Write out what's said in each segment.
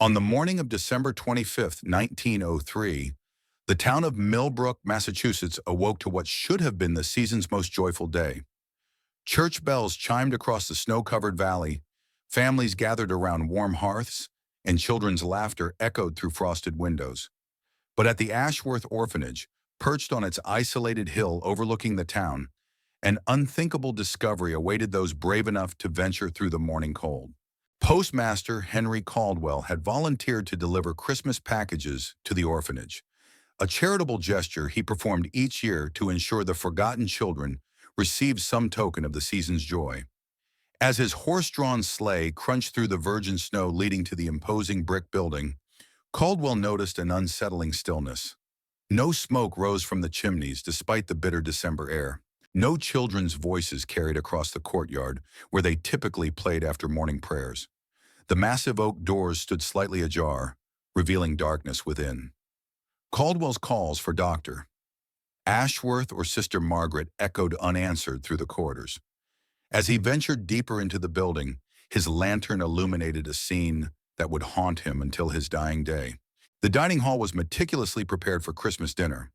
On the morning of December 25th, 1903, the town of Millbrook, Massachusetts awoke to what should have been the season's most joyful day. Church bells chimed across the snow-covered valley, families gathered around warm hearths, and children's laughter echoed through frosted windows. But at the Ashworth Orphanage, perched on its isolated hill overlooking the town, an unthinkable discovery awaited those brave enough to venture through the morning cold. Postmaster Henry Caldwell had volunteered to deliver Christmas packages to the orphanage, a charitable gesture he performed each year to ensure the forgotten children received some token of the season's joy. As his horse-drawn sleigh crunched through the virgin snow leading to the imposing brick building, Caldwell noticed an unsettling stillness. No smoke rose from the chimneys despite the bitter December air. No children's voices carried across the courtyard where they typically played after morning prayers. The massive oak doors stood slightly ajar, revealing darkness within. Caldwell's calls for Dr. Ashworth or Sister Margaret echoed unanswered through the corridors. As he ventured deeper into the building, his lantern illuminated a scene that would haunt him until his dying day. The dining hall was meticulously prepared for Christmas dinner.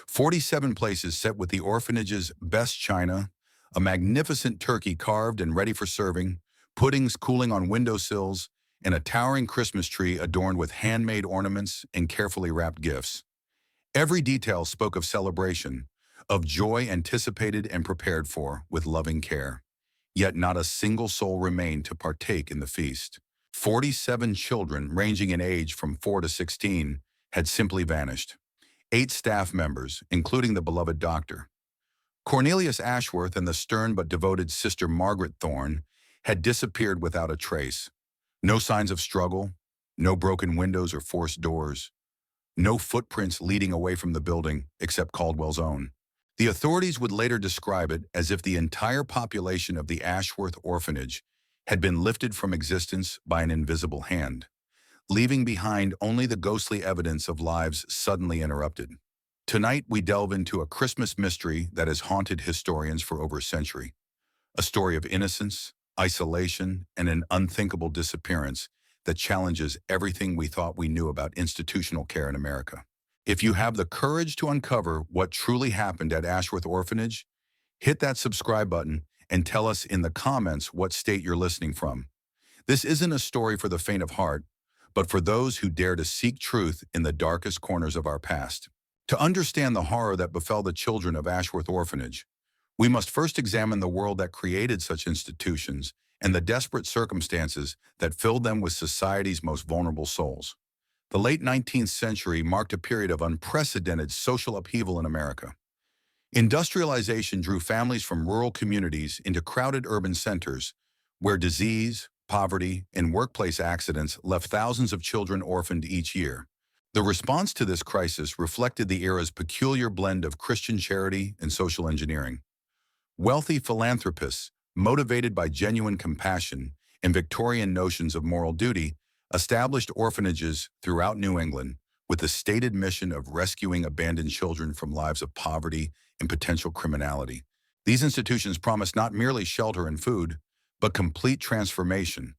47 places set with the orphanage's best china, a magnificent turkey carved and ready for serving, puddings cooling on windowsills, and a towering Christmas tree adorned with handmade ornaments and carefully wrapped gifts. Every detail spoke of celebration, of joy anticipated and prepared for with loving care. Yet not a single soul remained to partake in the feast. 47 children, ranging in age from 4 to 16, had simply vanished. 8 staff members, including the beloved Dr. Cornelius Ashworth and the stern but devoted Sister Margaret Thorne, had disappeared without a trace. No signs of struggle, no broken windows or forced doors, no footprints leading away from the building except Caldwell's own. The authorities would later describe it as if the entire population of the Ashworth Orphanage had been lifted from existence by an invisible hand, leaving behind only the ghostly evidence of lives suddenly interrupted. Tonight, we delve into a Christmas mystery that has haunted historians for over a century. A story of innocence, isolation, and an unthinkable disappearance that challenges everything we thought we knew about institutional care in America. If you have the courage to uncover what truly happened at Ashworth Orphanage, hit that subscribe button and tell us in the comments what state you're listening from. This isn't a story for the faint of heart, but for those who dare to seek truth in the darkest corners of our past. To understand the horror that befell the children of Ashworth Orphanage, we must first examine the world that created such institutions and the desperate circumstances that filled them with society's most vulnerable souls. The late 19th century marked a period of unprecedented social upheaval in America. Industrialization drew families from rural communities into crowded urban centers, where disease, poverty, and workplace accidents left thousands of children orphaned each year. The response to this crisis reflected the era's peculiar blend of Christian charity and social engineering. Wealthy philanthropists, motivated by genuine compassion and Victorian notions of moral duty, established orphanages throughout New England with the stated mission of rescuing abandoned children from lives of poverty and potential criminality. These institutions promised not merely shelter and food, but complete transformation,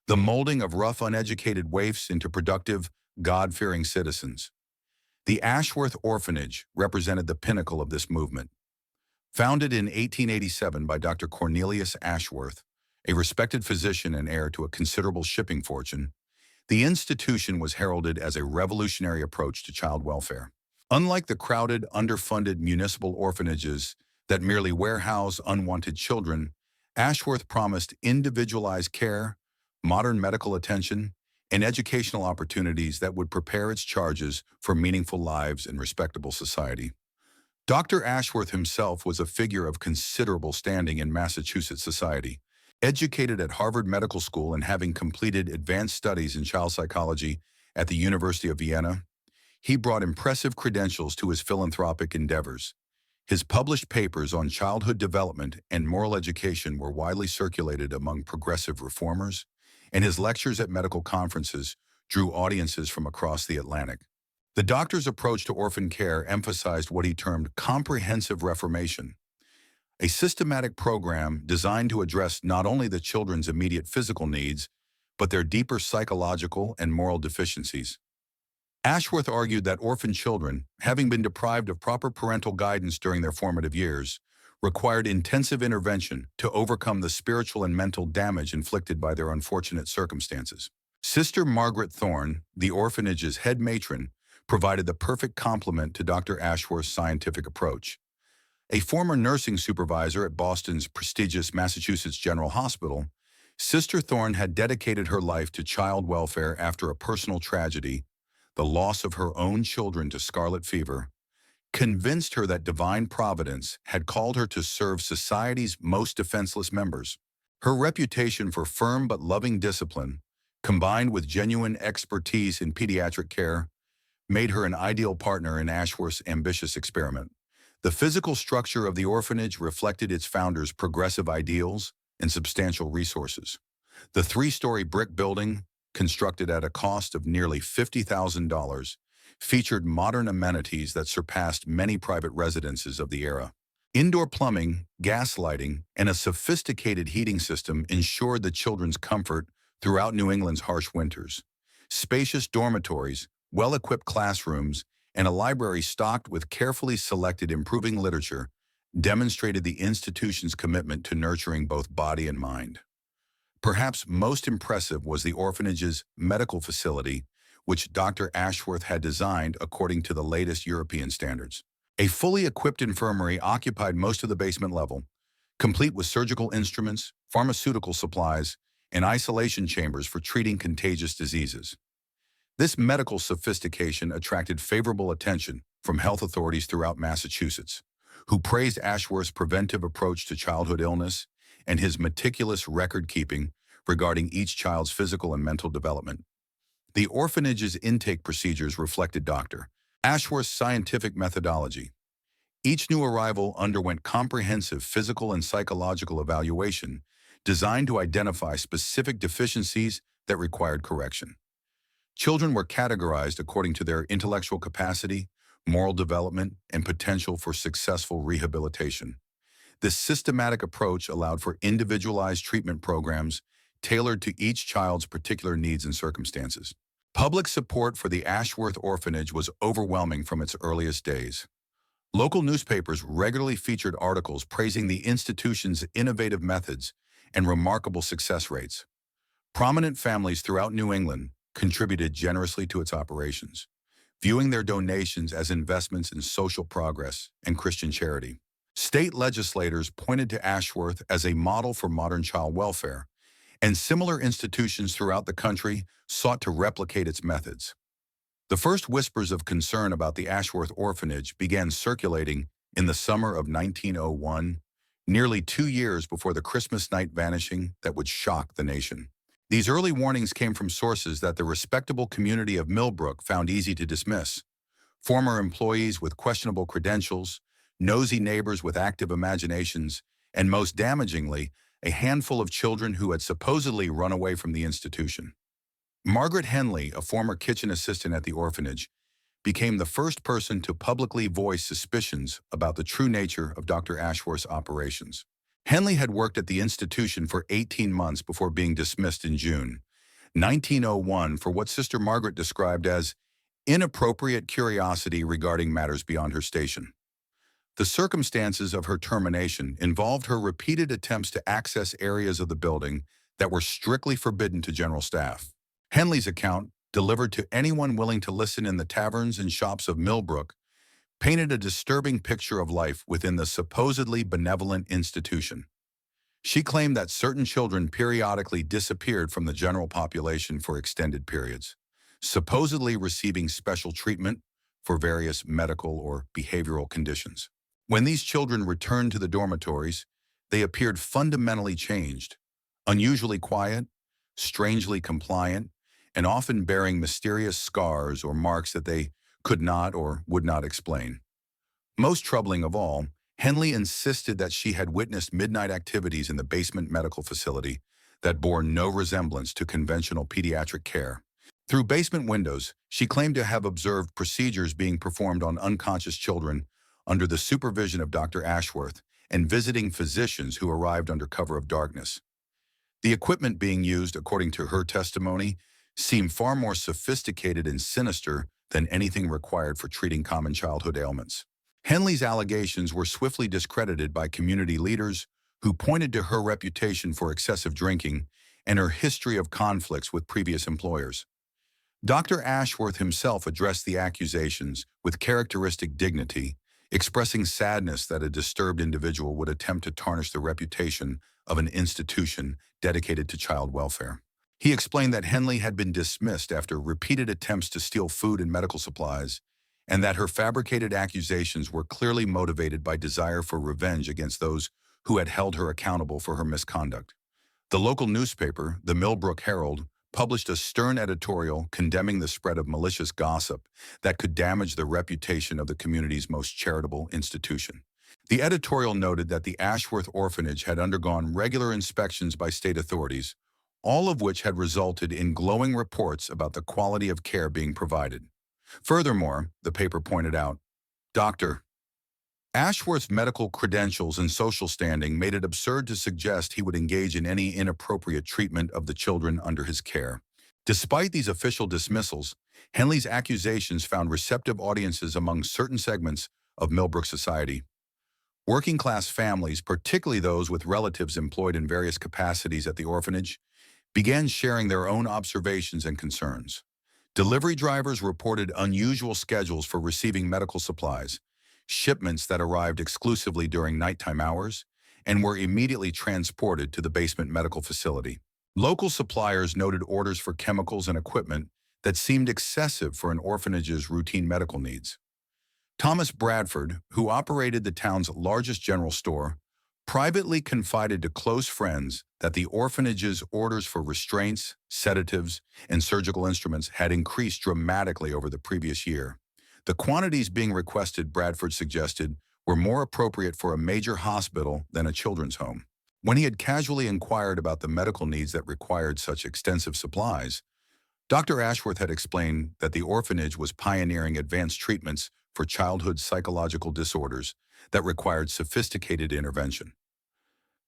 the molding of rough, uneducated waifs into productive, God-fearing citizens. The Ashworth Orphanage represented the pinnacle of this movement. Founded in 1887 by Dr. Cornelius Ashworth, a respected physician and heir to a considerable shipping fortune, the institution was heralded as a revolutionary approach to child welfare. Unlike the crowded, underfunded municipal orphanages that merely warehouse unwanted children, Ashworth promised individualized care, modern medical attention, and educational opportunities that would prepare its charges for meaningful lives in respectable society. Dr. Ashworth himself was a figure of considerable standing in Massachusetts society. Educated at Harvard Medical School and having completed advanced studies in child psychology at the University of Vienna, he brought impressive credentials to his philanthropic endeavors. His published papers on childhood development and moral education were widely circulated among progressive reformers, and his lectures at medical conferences drew audiences from across the Atlantic. The doctor's approach to orphan care emphasized what he termed comprehensive reformation, a systematic program designed to address not only the children's immediate physical needs, but their deeper psychological and moral deficiencies. Ashworth argued that orphan children, having been deprived of proper parental guidance during their formative years, required intensive intervention to overcome the spiritual and mental damage inflicted by their unfortunate circumstances. Sister Margaret Thorne, the orphanage's head matron, provided the perfect complement to Dr. Ashworth's scientific approach. A former nursing supervisor at Boston's prestigious Massachusetts General Hospital, Sister Thorne had dedicated her life to child welfare after a personal tragedy, the loss of her own children to scarlet fever, convinced her that divine providence had called her to serve society's most defenseless members. Her reputation for firm but loving discipline, combined with genuine expertise in pediatric care, made her an ideal partner in Ashworth's ambitious experiment. The physical structure of the orphanage reflected its founders' progressive ideals and substantial resources. The three-story brick building, constructed at a cost of nearly $50,000, featured modern amenities that surpassed many private residences of the era. Indoor plumbing, gas lighting, and a sophisticated heating system ensured the children's comfort throughout New England's harsh winters. Spacious dormitories, well-equipped classrooms, and a library stocked with carefully selected improving literature demonstrated the institution's commitment to nurturing both body and mind. Perhaps most impressive was the orphanage's medical facility, which Dr. Ashworth had designed according to the latest European standards. A fully equipped infirmary occupied most of the basement level, complete with surgical instruments, pharmaceutical supplies, and isolation chambers for treating contagious diseases. This medical sophistication attracted favorable attention from health authorities throughout Massachusetts, who praised Ashworth's preventive approach to childhood illness and his meticulous record-keeping regarding each child's physical and mental development. The orphanage's intake procedures reflected Dr. Ashworth's scientific methodology. Each new arrival underwent comprehensive physical and psychological evaluation designed to identify specific deficiencies that required correction. Children were categorized according to their intellectual capacity, moral development, and potential for successful rehabilitation. This systematic approach allowed for individualized treatment programs tailored to each child's particular needs and circumstances. Public support for the Ashworth Orphanage was overwhelming from its earliest days. Local newspapers regularly featured articles praising the institution's innovative methods and remarkable success rates. Prominent families throughout New England contributed generously to its operations, viewing their donations as investments in social progress and Christian charity. State legislators pointed to Ashworth as a model for modern child welfare, and similar institutions throughout the country sought to replicate its methods. The first whispers of concern about the Ashworth Orphanage began circulating in the summer of 1901, nearly 2 years before the Christmas night vanishing that would shock the nation. These early warnings came from sources that the respectable community of Millbrook found easy to dismiss: former employees with questionable credentials, nosy neighbors with active imaginations, and most damagingly, a handful of children who had supposedly run away from the institution. Margaret Henley, a former kitchen assistant at the orphanage, became the first person to publicly voice suspicions about the true nature of Dr. Ashworth's operations. Henley had worked at the institution for 18 months before being dismissed in June 1901 for what Sister Margaret described as inappropriate curiosity regarding matters beyond her station. The circumstances of her termination involved her repeated attempts to access areas of the building that were strictly forbidden to general staff. Henley's account, delivered to anyone willing to listen in the taverns and shops of Millbrook, painted a disturbing picture of life within the supposedly benevolent institution. She claimed that certain children periodically disappeared from the general population for extended periods, supposedly receiving special treatment for various medical or behavioral conditions. When these children returned to the dormitories, they appeared fundamentally changed, unusually quiet, strangely compliant, and often bearing mysterious scars or marks that they could not or would not explain. Most troubling of all, Henley insisted that she had witnessed midnight activities in the basement medical facility that bore no resemblance to conventional pediatric care. Through basement windows, she claimed to have observed procedures being performed on unconscious children under the supervision of Dr. Ashworth and visiting physicians who arrived under cover of darkness. The equipment being used, according to her testimony, seemed far more sophisticated and sinister than anything required for treating common childhood ailments. Henley's allegations were swiftly discredited by community leaders who pointed to her reputation for excessive drinking and her history of conflicts with previous employers. Dr. Ashworth himself addressed the accusations with characteristic dignity, expressing sadness that a disturbed individual would attempt to tarnish the reputation of an institution dedicated to child welfare. He explained that Henley had been dismissed after repeated attempts to steal food and medical supplies, and that her fabricated accusations were clearly motivated by desire for revenge against those who had held her accountable for her misconduct. The local newspaper, the Millbrook Herald, published a stern editorial condemning the spread of malicious gossip that could damage the reputation of the community's most charitable institution. The editorial noted that the Ashworth Orphanage had undergone regular inspections by state authorities, all of which had resulted in glowing reports about the quality of care being provided. Furthermore, the paper pointed out, Dr. Ashworth's medical credentials and social standing made it absurd to suggest he would engage in any inappropriate treatment of the children under his care. Despite these official dismissals, Henley's accusations found receptive audiences among certain segments of Millbrook society. Working-class families, particularly those with relatives employed in various capacities at the orphanage, began sharing their own observations and concerns. Delivery drivers reported unusual schedules for receiving medical supplies, shipments that arrived exclusively during nighttime hours, and were immediately transported to the basement medical facility. Local suppliers noted orders for chemicals and equipment that seemed excessive for an orphanage's routine medical needs. Thomas Bradford, who operated the town's largest general store, privately confided to close friends that the orphanage's orders for restraints, sedatives, and surgical instruments had increased dramatically over the previous year. The quantities being requested, Bradford suggested, were more appropriate for a major hospital than a children's home. When he had casually inquired about the medical needs that required such extensive supplies, Dr. Ashworth had explained that the orphanage was pioneering advanced treatments for childhood psychological disorders that required sophisticated intervention.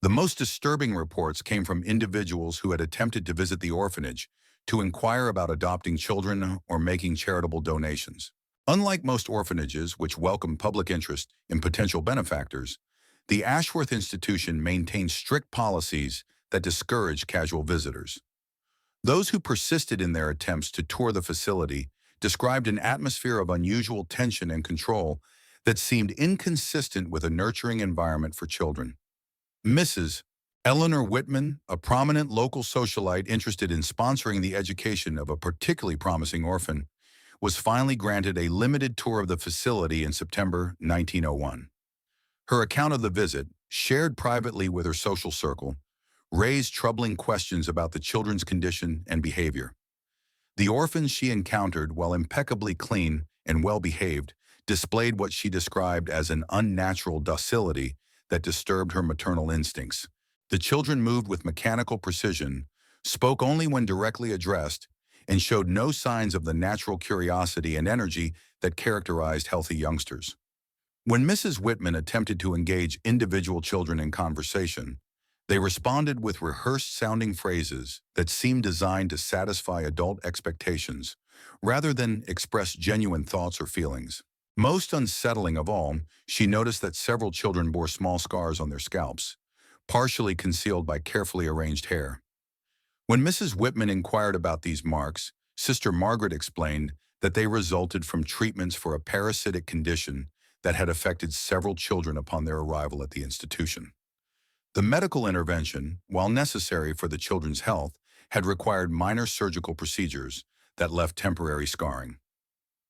The most disturbing reports came from individuals who had attempted to visit the orphanage to inquire about adopting children or making charitable donations. Unlike most orphanages, which welcome public interest in potential benefactors, the Ashworth Institution maintained strict policies that discouraged casual visitors. Those who persisted in their attempts to tour the facility described an atmosphere of unusual tension and control that seemed inconsistent with a nurturing environment for children. Mrs. Eleanor Whitman, a prominent local socialite interested in sponsoring the education of a particularly promising orphan, was finally granted a limited tour of the facility in September 1901. Her account of the visit, shared privately with her social circle, raised troubling questions about the children's condition and behavior. The orphans she encountered, while impeccably clean and well-behaved, displayed what she described as an unnatural docility that disturbed her maternal instincts. The children moved with mechanical precision, spoke only when directly addressed, and showed no signs of the natural curiosity and energy that characterized healthy youngsters. When Mrs. Whitman attempted to engage individual children in conversation, they responded with rehearsed-sounding phrases that seemed designed to satisfy adult expectations, rather than express genuine thoughts or feelings. Most unsettling of all, she noticed that several children bore small scars on their scalps, partially concealed by carefully arranged hair. When Mrs. Whitman inquired about these marks, Sister Margaret explained that they resulted from treatments for a parasitic condition that had affected several children upon their arrival at the institution. The medical intervention, while necessary for the children's health, had required minor surgical procedures that left temporary scarring.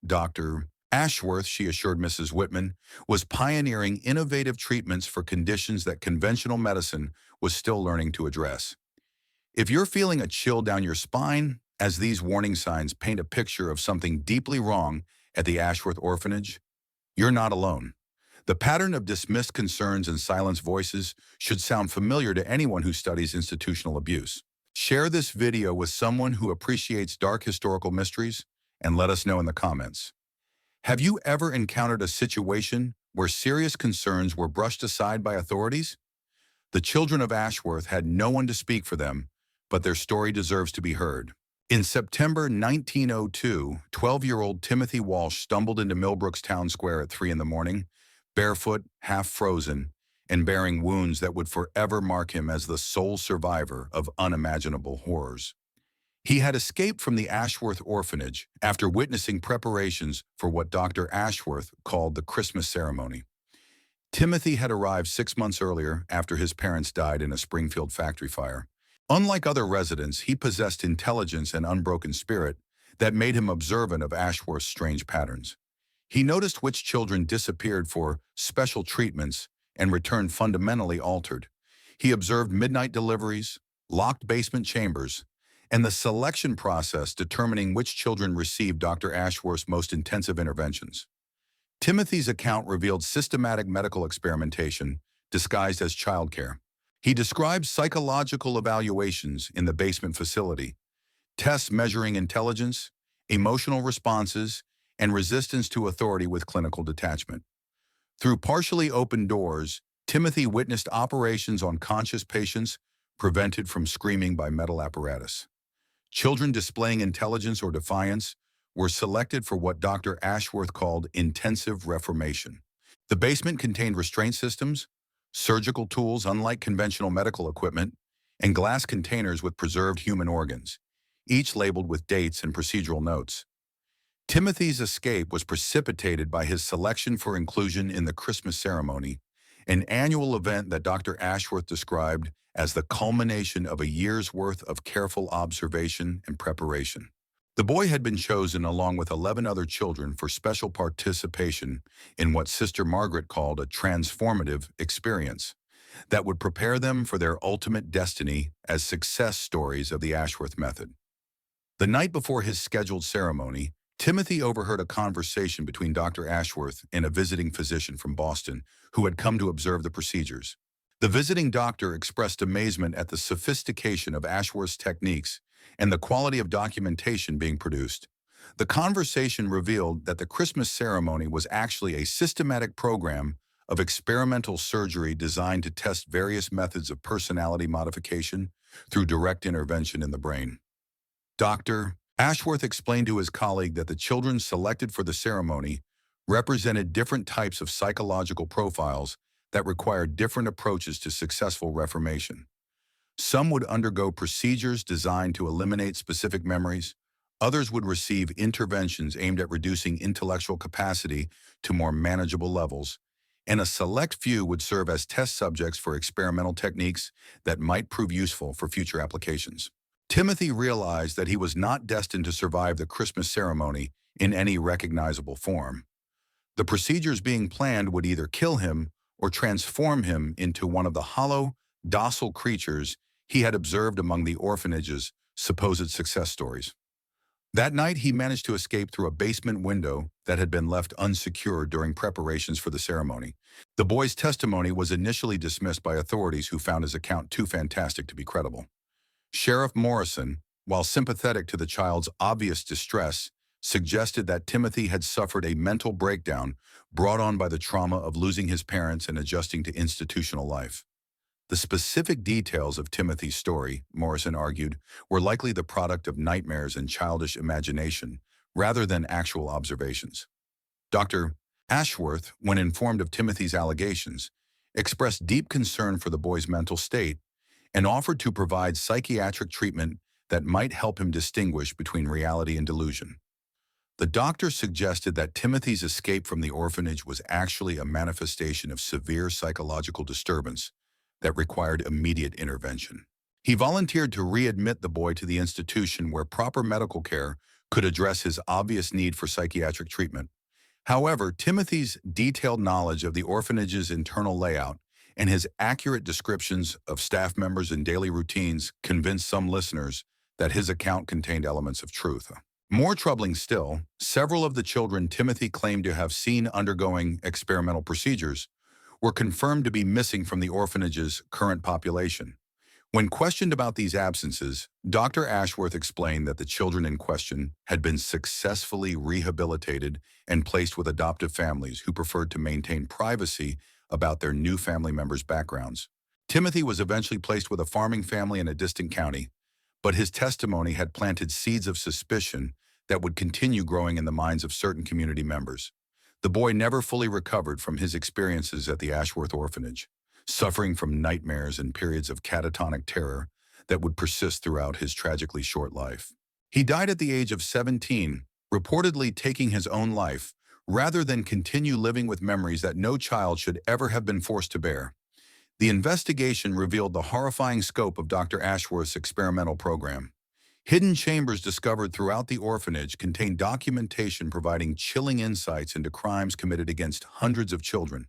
Dr. Ashworth, she assured Mrs. Whitman, was pioneering innovative treatments for conditions that conventional medicine was still learning to address. If you're feeling a chill down your spine, as these warning signs paint a picture of something deeply wrong at the Ashworth Orphanage, you're not alone. The pattern of dismissed concerns and silenced voices should sound familiar to anyone who studies institutional abuse. Share this video with someone who appreciates dark historical mysteries and let us know in the comments. Have you ever encountered a situation where serious concerns were brushed aside by authorities? The children of Ashworth had no one to speak for them, but their story deserves to be heard. In September 1902, 12-year-old Timothy Walsh stumbled into Millbrook's town square at 3 in the morning, barefoot, half frozen, and bearing wounds that would forever mark him as the sole survivor of unimaginable horrors. He had escaped from the Ashworth Orphanage after witnessing preparations for what Dr. Ashworth called the Christmas ceremony. Timothy had arrived 6 months earlier after his parents died in a Springfield factory fire. Unlike other residents, he possessed intelligence and unbroken spirit that made him observant of Ashworth's strange patterns. He noticed which children disappeared for special treatments and returned fundamentally altered. He observed midnight deliveries, locked basement chambers, and the selection process determining which children received Dr. Ashworth's most intensive interventions. Timothy's account revealed systematic medical experimentation disguised as childcare. He described psychological evaluations in the basement facility, tests measuring intelligence, emotional responses, and resistance to authority with clinical detachment. Through partially open doors, Timothy witnessed operations on conscious patients prevented from screaming by metal apparatus. Children displaying intelligence or defiance were selected for what Dr. Ashworth called intensive reformation. The basement contained restraint systems, surgical tools unlike conventional medical equipment, and glass containers with preserved human organs, each labeled with dates and procedural notes. Timothy's escape was precipitated by his selection for inclusion in the Christmas ceremony, an annual event that Dr. Ashworth described as the culmination of a year's worth of careful observation and preparation. The boy had been chosen along with 11 other children for special participation in what Sister Margaret called a transformative experience that would prepare them for their ultimate destiny as success stories of the Ashworth method. The night before his scheduled ceremony, Timothy overheard a conversation between Dr. Ashworth and a visiting physician from Boston who had come to observe the procedures. The visiting doctor expressed amazement at the sophistication of Ashworth's techniques and the quality of documentation being produced. The conversation revealed that the Christmas ceremony was actually a systematic program of experimental surgery designed to test various methods of personality modification through direct intervention in the brain. Dr. Ashworth explained to his colleague that the children selected for the ceremony represented different types of psychological profiles that required different approaches to successful reformation. Some would undergo procedures designed to eliminate specific memories. Others would receive interventions aimed at reducing intellectual capacity to more manageable levels, and a select few would serve as test subjects for experimental techniques that might prove useful for future applications. Timothy realized that he was not destined to survive the Christmas ceremony in any recognizable form. The procedures being planned would either kill him or transform him into one of the hollow, docile creatures he had observed among the orphanage's supposed success stories. That night, he managed to escape through a basement window that had been left unsecured during preparations for the ceremony. The boy's testimony was initially dismissed by authorities who found his account too fantastic to be credible. Sheriff Morrison, while sympathetic to the child's obvious distress, suggested that Timothy had suffered a mental breakdown brought on by the trauma of losing his parents and adjusting to institutional life. The specific details of Timothy's story, Morrison argued, were likely the product of nightmares and childish imagination rather than actual observations. Dr. Ashworth, when informed of Timothy's allegations, expressed deep concern for the boy's mental state and offered to provide psychiatric treatment that might help him distinguish between reality and delusion. The doctor suggested that Timothy's escape from the orphanage was actually a manifestation of severe psychological disturbance that required immediate intervention. He volunteered to readmit the boy to the institution where proper medical care could address his obvious need for psychiatric treatment. However, Timothy's detailed knowledge of the orphanage's internal layout and his accurate descriptions of staff members and daily routines convinced some listeners that his account contained elements of truth. More troubling still, several of the children Timothy claimed to have seen undergoing experimental procedures were confirmed to be missing from the orphanage's current population. When questioned about these absences, Dr. Ashworth explained that the children in question had been successfully rehabilitated and placed with adoptive families who preferred to maintain privacy about their new family members' backgrounds. Timothy was eventually placed with a farming family in a distant county, but his testimony had planted seeds of suspicion that would continue growing in the minds of certain community members. The boy never fully recovered from his experiences at the Ashworth Orphanage, suffering from nightmares and periods of catatonic terror that would persist throughout his tragically short life. He died at the age of 17, reportedly taking his own life, rather than continue living with memories that no child should ever have been forced to bear. The investigation revealed the horrifying scope of Dr. Ashworth's experimental program. Hidden chambers discovered throughout the orphanage contained documentation providing chilling insights into crimes committed against hundreds of children.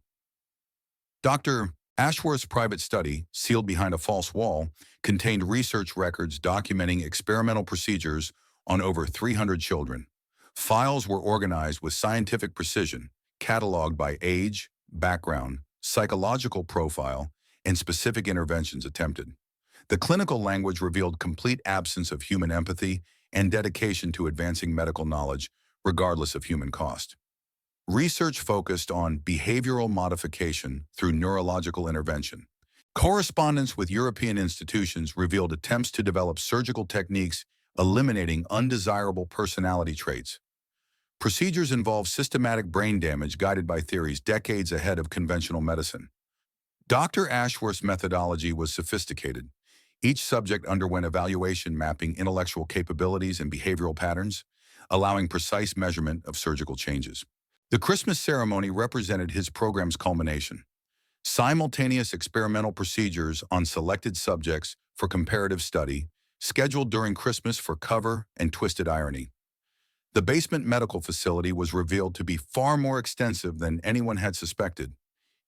Dr. Ashworth's private study, sealed behind a false wall, contained research records documenting experimental procedures on over 300 children. Files were organized with scientific precision, cataloged by age, background, psychological profile, and specific interventions attempted. The clinical language revealed complete absence of human empathy and dedication to advancing medical knowledge, regardless of human cost. Research focused on behavioral modification through neurological intervention. Correspondence with European institutions revealed attempts to develop surgical techniques eliminating undesirable personality traits. Procedures involved systematic brain damage guided by theories decades ahead of conventional medicine. Dr. Ashworth's methodology was sophisticated. Each subject underwent evaluation mapping intellectual capabilities and behavioral patterns, allowing precise measurement of surgical changes. The Christmas ceremony represented his program's culmination. Simultaneous experimental procedures on selected subjects for comparative study, scheduled during Christmas for cover and twisted irony. The basement medical facility was revealed to be far more extensive than anyone had suspected.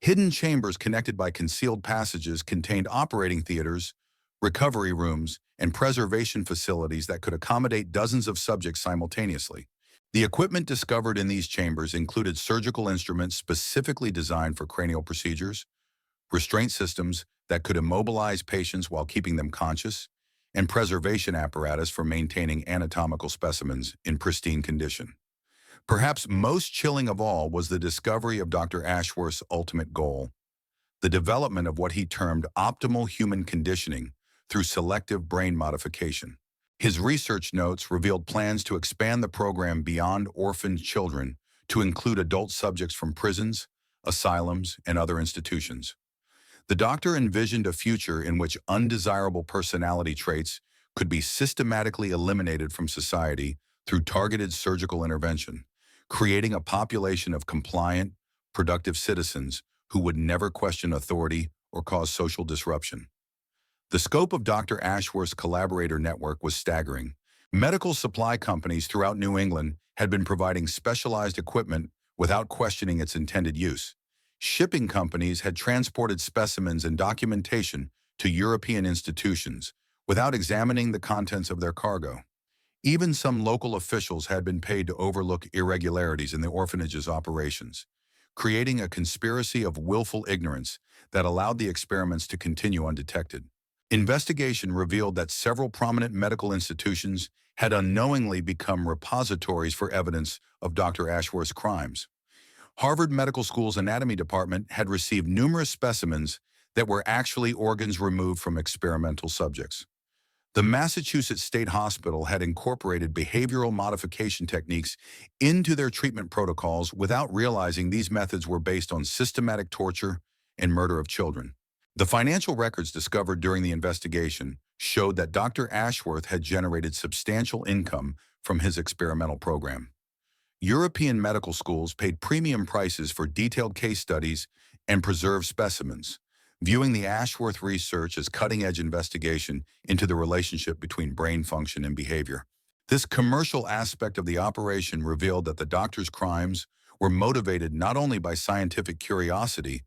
Hidden chambers connected by concealed passages contained operating theaters, recovery rooms, and preservation facilities that could accommodate dozens of subjects simultaneously. The equipment discovered in these chambers included surgical instruments specifically designed for cranial procedures, restraint systems that could immobilize patients while keeping them conscious, and preservation apparatus for maintaining anatomical specimens in pristine condition. Perhaps most chilling of all was the discovery of Dr. Ashworth's ultimate goal, the development of what he termed optimal human conditioning through selective brain modification. His research notes revealed plans to expand the program beyond orphaned children to include adult subjects from prisons, asylums, and other institutions. The doctor envisioned a future in which undesirable personality traits could be systematically eliminated from society through targeted surgical intervention, creating a population of compliant, productive citizens who would never question authority or cause social disruption. The scope of Dr. Ashworth's collaborator network was staggering. Medical supply companies throughout New England had been providing specialized equipment without questioning its intended use. Shipping companies had transported specimens and documentation to European institutions without examining the contents of their cargo. Even some local officials had been paid to overlook irregularities in the orphanage's operations, creating a conspiracy of willful ignorance that allowed the experiments to continue undetected. Investigation revealed that several prominent medical institutions had unknowingly become repositories for evidence of Dr. Ashworth's crimes. Harvard Medical School's anatomy department had received numerous specimens that were actually organs removed from experimental subjects. The Massachusetts State Hospital had incorporated behavioral modification techniques into their treatment protocols without realizing these methods were based on systematic torture and murder of children. The financial records discovered during the investigation showed that Dr. Ashworth had generated substantial income from his experimental program. European medical schools paid premium prices for detailed case studies and preserved specimens, viewing the Ashworth research as cutting-edge investigation into the relationship between brain function and behavior. This commercial aspect of the operation revealed that the doctor's crimes were motivated not only by scientific curiosity,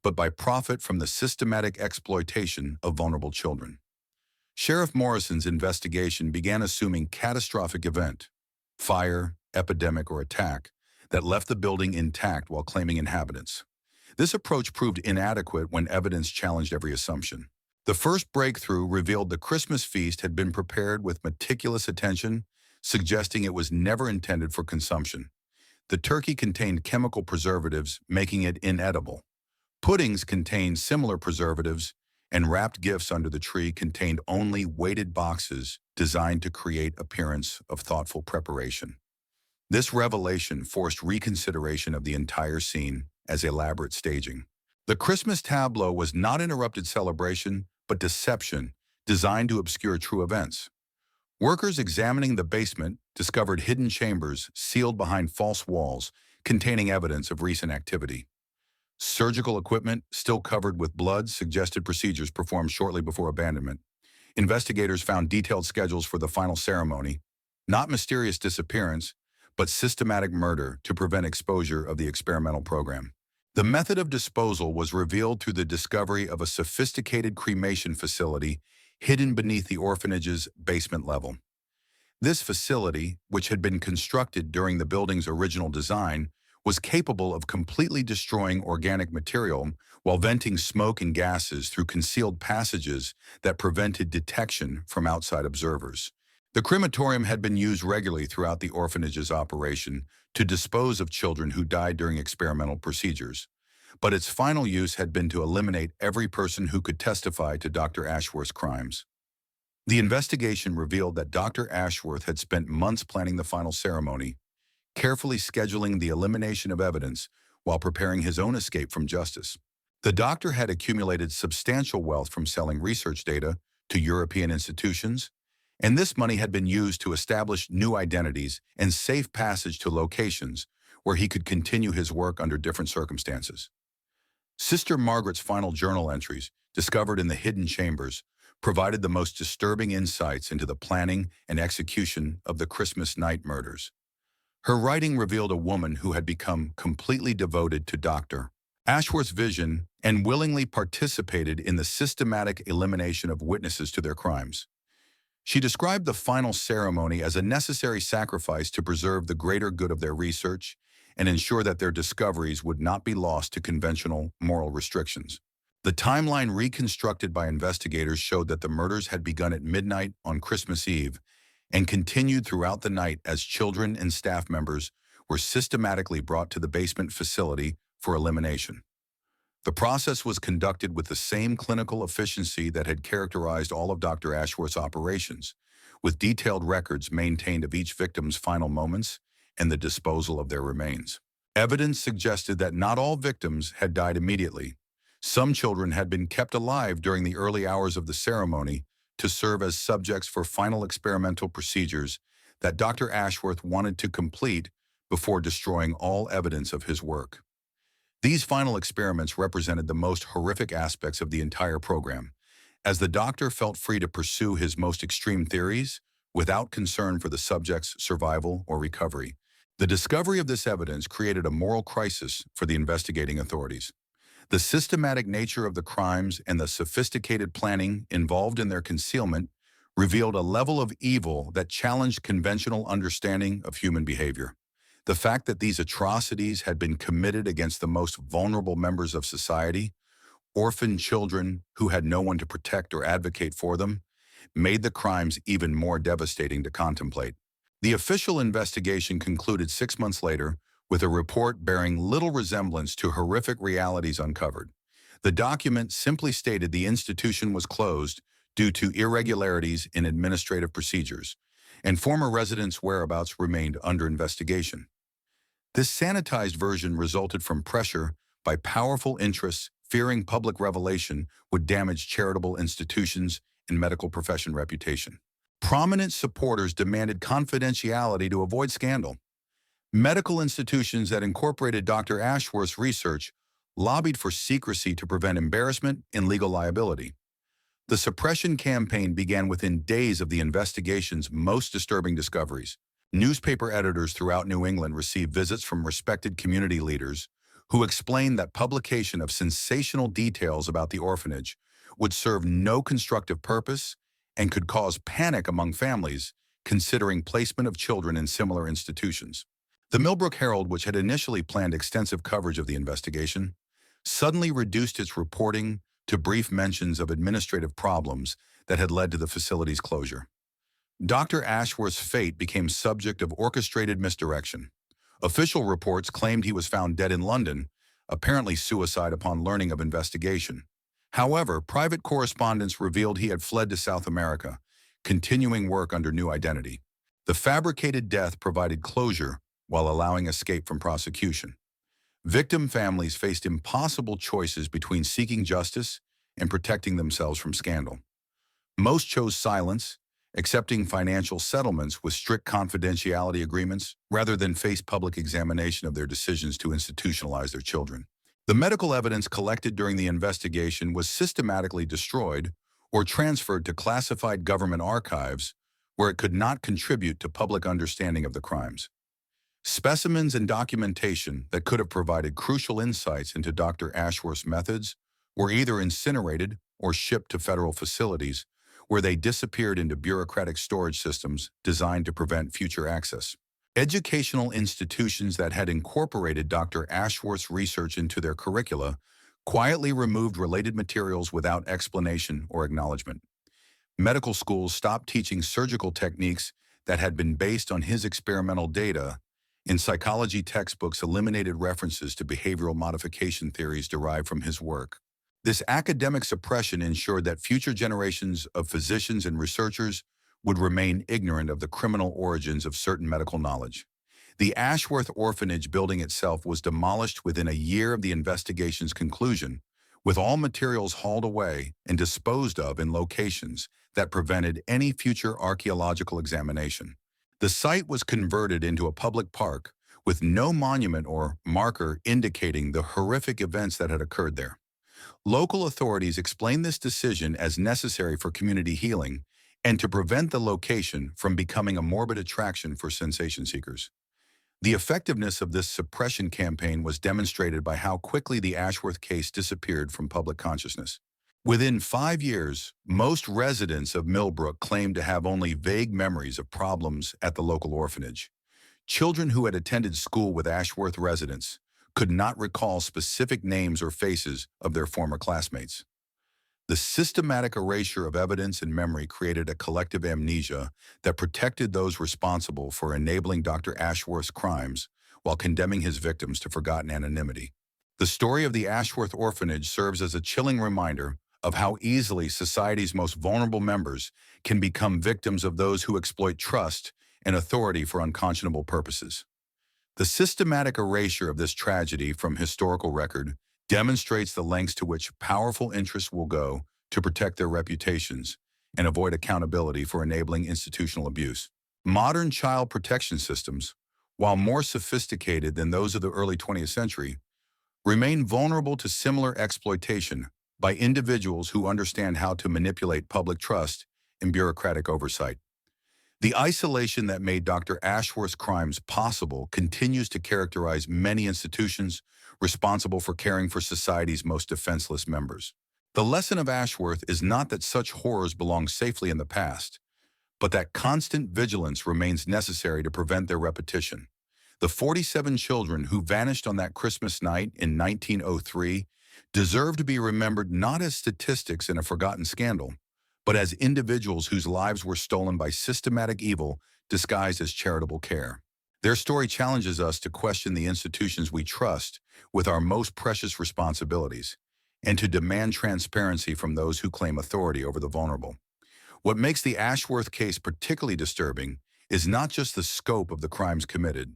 but by profit from the systematic exploitation of vulnerable children. Sheriff Morrison's investigation began assuming catastrophic event, fire, epidemic, or attack, that left the building intact while claiming inhabitants. This approach proved inadequate when evidence challenged every assumption. The first breakthrough revealed the Christmas feast had been prepared with meticulous attention, suggesting it was never intended for consumption. The turkey contained chemical preservatives, making it inedible. Puddings contained similar preservatives, and wrapped gifts under the tree contained only weighted boxes designed to create appearance of thoughtful preparation. This revelation forced reconsideration of the entire scene as elaborate staging. The Christmas tableau was not interrupted celebration, but deception, designed to obscure true events. Workers examining the basement discovered hidden chambers sealed behind false walls containing evidence of recent activity. Surgical equipment, still covered with blood, suggested procedures performed shortly before abandonment. Investigators found detailed schedules for the final ceremony, not mysterious disappearance, but systematic murder to prevent exposure of the experimental program. The method of disposal was revealed through the discovery of a sophisticated cremation facility hidden beneath the orphanage's basement level. This facility, which had been constructed during the building's original design, was capable of completely destroying organic material while venting smoke and gases through concealed passages that prevented detection from outside observers. The crematorium had been used regularly throughout the orphanage's operation to dispose of children who died during experimental procedures, but its final use had been to eliminate every person who could testify to Dr. Ashworth's crimes. The investigation revealed that Dr. Ashworth had spent months planning the final ceremony, carefully scheduling the elimination of evidence while preparing his own escape from justice. The doctor had accumulated substantial wealth from selling research data to European institutions, and this money had been used to establish new identities and safe passage to locations where he could continue his work under different circumstances. Sister Margaret's final journal entries, discovered in the hidden chambers, provided the most disturbing insights into the planning and execution of the Christmas night murders. Her writing revealed a woman who had become completely devoted to Dr. Ashworth's vision and willingly participated in the systematic elimination of witnesses to their crimes. She described the final ceremony as a necessary sacrifice to preserve the greater good of their research and ensure that their discoveries would not be lost to conventional moral restrictions. The timeline reconstructed by investigators showed that the murders had begun at midnight on Christmas Eve and continued throughout the night as children and staff members were systematically brought to the basement facility for elimination. The process was conducted with the same clinical efficiency that had characterized all of Dr. Ashworth's operations, with detailed records maintained of each victim's final moments and the disposal of their remains. Evidence suggested that not all victims had died immediately. Some children had been kept alive during the early hours of the ceremony to serve as subjects for final experimental procedures that Dr. Ashworth wanted to complete before destroying all evidence of his work. These final experiments represented the most horrific aspects of the entire program, as the doctor felt free to pursue his most extreme theories without concern for the subject's survival or recovery. The discovery of this evidence created a moral crisis for the investigating authorities. The systematic nature of the crimes and the sophisticated planning involved in their concealment revealed a level of evil that challenged conventional understanding of human behavior. The fact that these atrocities had been committed against the most vulnerable members of society, orphan children who had no one to protect or advocate for them, made the crimes even more devastating to contemplate. The official investigation concluded 6 months later with a report bearing little resemblance to horrific realities uncovered. The document simply stated the institution was closed due to irregularities in administrative procedures, and former residents' whereabouts remained under investigation. This sanitized version resulted from pressure by powerful interests fearing public revelation would damage charitable institutions and medical profession reputation. Prominent supporters demanded confidentiality to avoid scandal. Medical institutions that incorporated Dr. Ashworth's research lobbied for secrecy to prevent embarrassment and legal liability. The suppression campaign began within days of the investigation's most disturbing discoveries. Newspaper editors throughout New England received visits from respected community leaders who explained that publication of sensational details about the orphanage would serve no constructive purpose and could cause panic among families considering placement of children in similar institutions. The Millbrook Herald, which had initially planned extensive coverage of the investigation, suddenly reduced its reporting to brief mentions of administrative problems that had led to the facility's closure. Dr. Ashworth's fate became subject of orchestrated misdirection. Official reports claimed he was found dead in London, apparently suicide upon learning of investigation. However, private correspondence revealed he had fled to South America, continuing work under new identity. The fabricated death provided closure while allowing escape from prosecution. Victim families faced impossible choices between seeking justice and protecting themselves from scandal. Most chose silence, accepting financial settlements with strict confidentiality agreements rather than face public examination of their decisions to institutionalize their children. The medical evidence collected during the investigation was systematically destroyed or transferred to classified government archives where it could not contribute to public understanding of the crimes. Specimens and documentation that could have provided crucial insights into Dr. Ashworth's methods were either incinerated or shipped to federal facilities, where they disappeared into bureaucratic storage systems designed to prevent future access. Educational institutions that had incorporated Dr. Ashworth's research into their curricula quietly removed related materials without explanation or acknowledgement. Medical schools stopped teaching surgical techniques that had been based on his experimental data, and psychology textbooks eliminated references to behavioral modification theories derived from his work. This academic suppression ensured that future generations of physicians and researchers would remain ignorant of the criminal origins of certain medical knowledge. The Ashworth Orphanage building itself was demolished within a year of the investigation's conclusion, with all materials hauled away and disposed of in locations that prevented any future archaeological examination. The site was converted into a public park with no monument or marker indicating the horrific events that had occurred there. Local authorities explained this decision as necessary for community healing and to prevent the location from becoming a morbid attraction for sensation seekers. The effectiveness of this suppression campaign was demonstrated by how quickly the Ashworth case disappeared from public consciousness. Within 5 years, most residents of Millbrook claimed to have only vague memories of problems at the local orphanage. Children who had attended school with Ashworth residents could not recall specific names or faces of their former classmates. The systematic erasure of evidence and memory created a collective amnesia that protected those responsible for enabling Dr. Ashworth's crimes while condemning his victims to forgotten anonymity. The story of the Ashworth Orphanage serves as a chilling reminder of how easily society's most vulnerable members can become victims of those who exploit trust and authority for unconscionable purposes. The systematic erasure of this tragedy from historical record demonstrates the lengths to which powerful interests will go to protect their reputations and avoid accountability for enabling institutional abuse. Modern child protection systems, while more sophisticated than those of the early 20th century, remain vulnerable to similar exploitation by individuals who understand how to manipulate public trust and bureaucratic oversight. The isolation that made Dr. Ashworth's crimes possible continues to characterize many institutions responsible for caring for society's most defenseless members. The lesson of Ashworth is not that such horrors belong safely in the past, but that constant vigilance remains necessary to prevent their repetition. The 47 children who vanished on that Christmas night in 1903 deserve to be remembered not as statistics in a forgotten scandal, but as individuals whose lives were stolen by systematic evil disguised as charitable care. Their story challenges us to question the institutions we trust with our most precious responsibilities, and to demand transparency from those who claim authority over the vulnerable. What makes the Ashworth case particularly disturbing is not just the scope of the crimes committed,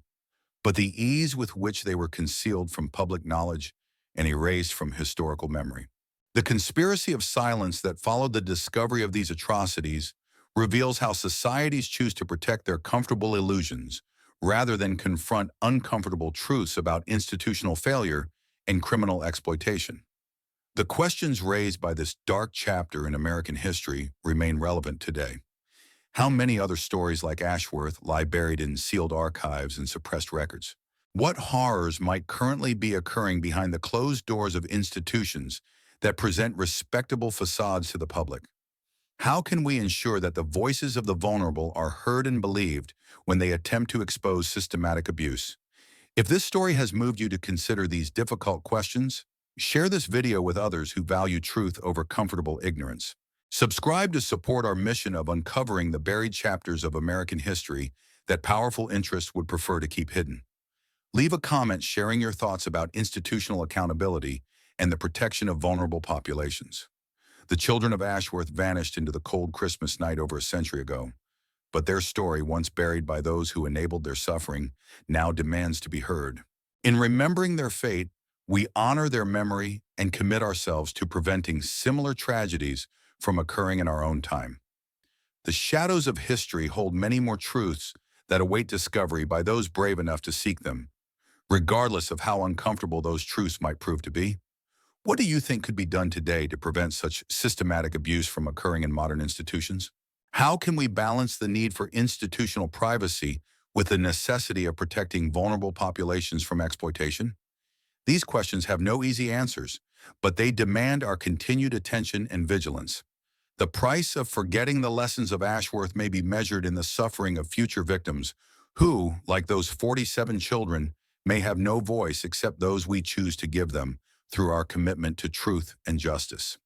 but the ease with which they were concealed from public knowledge and erased from historical memory. The conspiracy of silence that followed the discovery of these atrocities reveals how societies choose to protect their comfortable illusions rather than confront uncomfortable truths about institutional failure and criminal exploitation. The questions raised by this dark chapter in American history remain relevant today. How many other stories like Ashworth lie buried in sealed archives and suppressed records? What horrors might currently be occurring behind the closed doors of institutions that present respectable facades to the public? How can we ensure that the voices of the vulnerable are heard and believed when they attempt to expose systematic abuse? If this story has moved you to consider these difficult questions, share this video with others who value truth over comfortable ignorance. Subscribe to support our mission of uncovering the buried chapters of American history that powerful interests would prefer to keep hidden. Leave a comment sharing your thoughts about institutional accountability and the protection of vulnerable populations. The children of Ashworth vanished into the cold Christmas night over a century ago, but their story, once buried by those who enabled their suffering, now demands to be heard. In remembering their fate, we honor their memory and commit ourselves to preventing similar tragedies from occurring in our own time. The shadows of history hold many more truths that await discovery by those brave enough to seek them, regardless of how uncomfortable those truths might prove to be. What do you think could be done today to prevent such systematic abuse from occurring in modern institutions? How can we balance the need for institutional privacy with the necessity of protecting vulnerable populations from exploitation? These questions have no easy answers, but they demand our continued attention and vigilance. The price of forgetting the lessons of Ashworth may be measured in the suffering of future victims who, like those 47 children, may have no voice except those we choose to give them through our commitment to truth and justice.